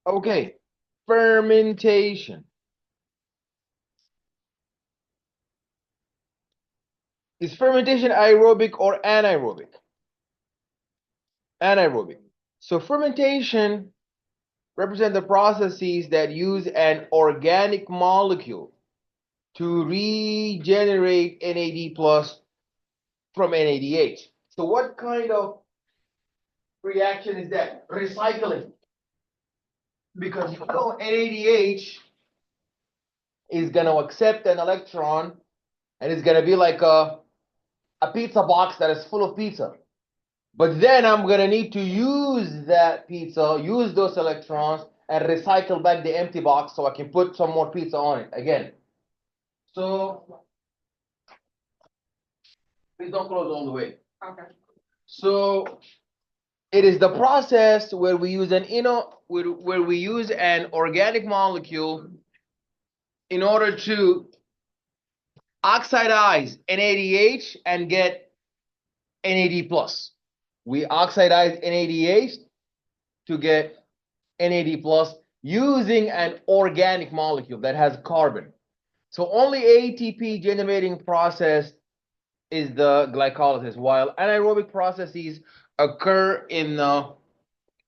Okay, fermentation. Is fermentation aerobic or anaerobic? Anaerobic. So fermentation represent the processes that use an organic molecule to regenerate NAD plus from NADH. So what kind of reaction is that? Recycling. Because you know NADH is going to accept an electron and it's going to be like a pizza box that is full of pizza. But then I'm going to need to use that pizza, use those electrons, and recycle back the empty box so I can put some more pizza on it again. So please don't close all the way. Okay. So it is the process where we use where we use an organic molecule in order to oxidize NADH and get NAD plus. We oxidize NADH to get NAD plus using an organic molecule that has carbon. So only ATP generating process is the glycolysis, while anaerobic processes occur in the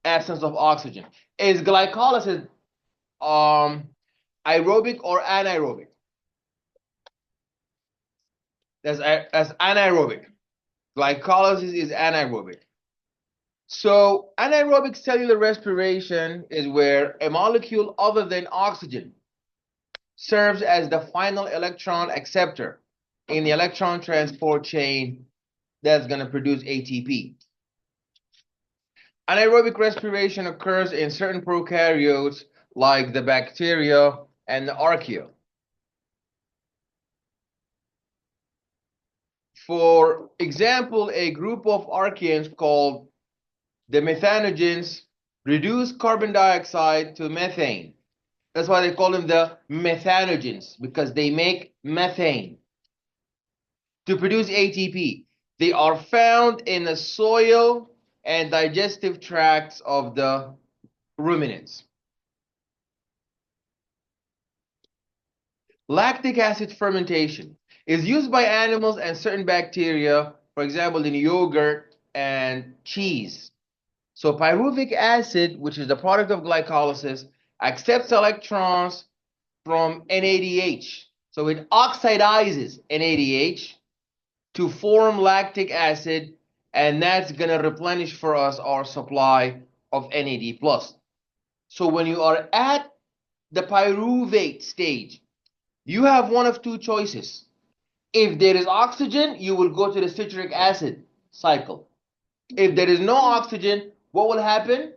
absence of oxygen. Is glycolysis aerobic or anaerobic? That's anaerobic. Glycolysis is anaerobic. So anaerobic cellular respiration is where a molecule other than oxygen serves as the final electron acceptor in the electron transport chain that's going to produce ATP. Anaerobic respiration occurs in certain prokaryotes like the bacteria and the archaea. For example, a group of archaeans called the methanogens reduce carbon dioxide to methane. That's why they call them the methanogens, because they make methane to produce ATP. They are found in the soil and digestive tracts of the ruminants. Lactic acid fermentation is used by animals and certain bacteria, for example, in yogurt and cheese. So pyruvic acid, which is the product of glycolysis, accepts electrons from NADH. So it oxidizes NADH to form lactic acid, and that's going to replenish for us our supply of NAD+. So when you are at the pyruvate stage, you have one of two choices. If there is oxygen, you will go to the citric acid cycle. If there is no oxygen, what will happen?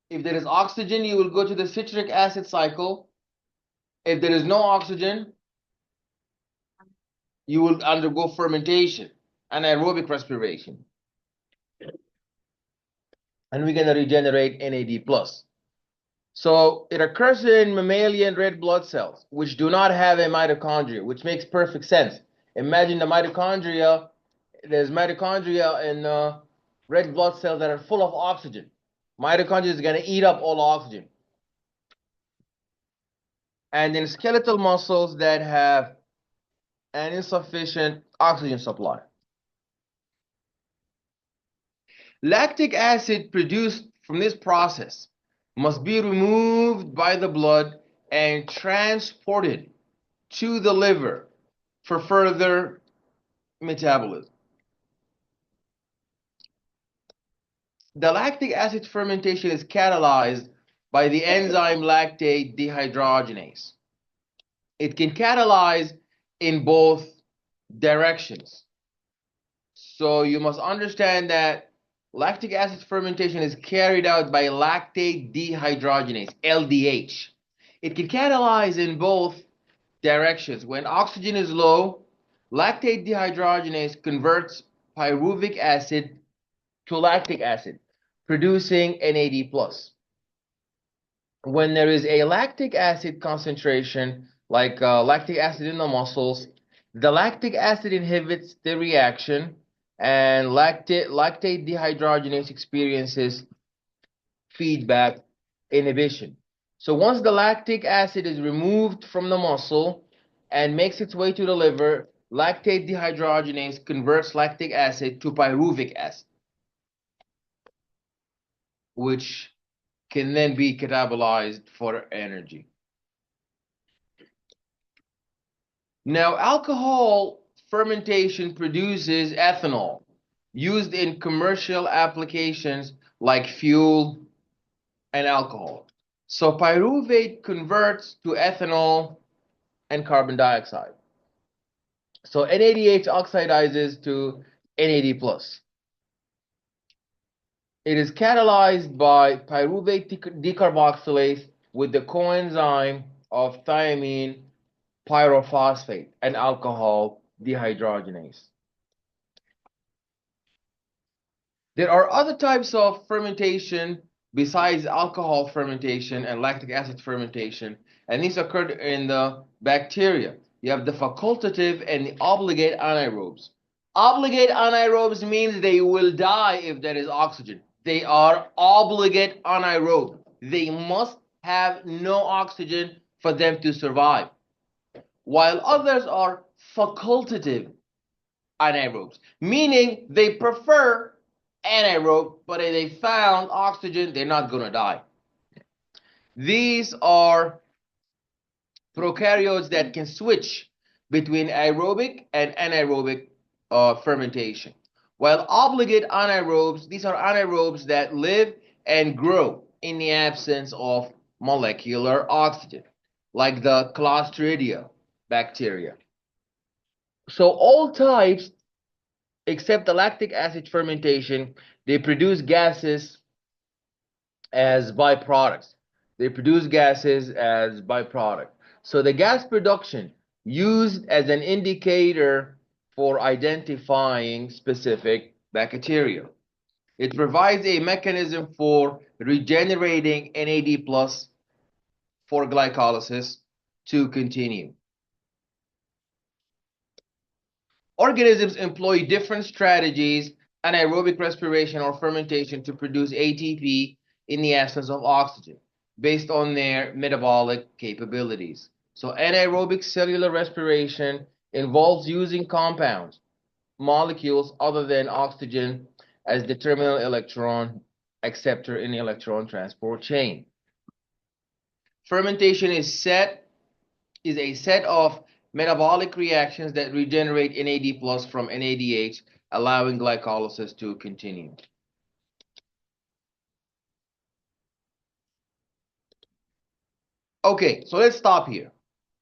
If there is oxygen, you will go to the citric acid cycle. If there is no oxygen, you will undergo fermentation, anaerobic respiration. And we're going to regenerate NAD+. So it occurs in mammalian red blood cells, which do not have a mitochondria, which makes perfect sense. Imagine the mitochondria, there's mitochondria in red blood cells that are full of oxygen. Mitochondria is going to eat up all oxygen. And in skeletal muscles that have an insufficient oxygen supply. Lactic acid produced from this process must be removed by the blood and transported to the liver for further metabolism. The lactic acid fermentation is catalyzed by the enzyme lactate dehydrogenase. It can catalyze in both directions. So you must understand that lactic acid fermentation is carried out by lactate dehydrogenase, LDH. It can catalyze in both directions. When oxygen is low, lactate dehydrogenase converts pyruvic acid to lactic acid, producing NAD+. When there is a lactic acid concentration, like lactic acid in the muscles, the lactic acid inhibits the reaction and lactate dehydrogenase experiences feedback inhibition. So once the lactic acid is removed from the muscle and makes its way to the liver, lactate dehydrogenase converts lactic acid to pyruvic acid, which can then be catabolized for energy. Now, alcohol fermentation produces ethanol used in commercial applications like fuel and alcohol. So pyruvate converts to ethanol and carbon dioxide. So NADH oxidizes to NAD+. It is catalyzed by pyruvate decarboxylase with the coenzyme of thiamine pyrophosphate and alcohol dehydrogenase. There are other types of fermentation besides alcohol fermentation and lactic acid fermentation, and these occurred in the bacteria. You have the facultative and the obligate anaerobes. Obligate anaerobes means they will die if there is oxygen. They are obligate anaerobe. They must have no oxygen for them to survive. While others are facultative anaerobes, meaning they prefer anaerobe, but if they found oxygen, they're not going to die. These are prokaryotes that can switch between aerobic and anaerobic fermentation. While obligate anaerobes, these are anaerobes that live and grow in the absence of molecular oxygen, like the Clostridia bacteria. So all types except the lactic acid fermentation, they produce gases as byproducts. They produce gases as byproduct. So the gas production used as an indicator for identifying specific bacteria. It provides a mechanism for regenerating NAD plus for glycolysis to continue. Organisms employ different strategies, anaerobic respiration or fermentation, to produce ATP in the absence of oxygen, based on their metabolic capabilities. So anaerobic cellular respiration involves using compounds, molecules other than oxygen as the terminal electron acceptor in the electron transport chain. Fermentation is a set of metabolic reactions that regenerate NAD plus from NADH, allowing glycolysis to continue. Okay, so let's stop here.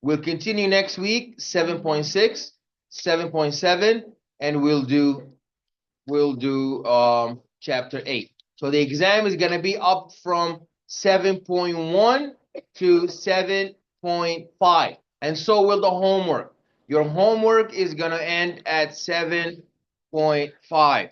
We'll continue next week, 7.6, 7.7, and we'll do chapter 8. So the exam is going to be up from 7.1 to 7.5. And so will the homework. Your homework is going to end at 7.5.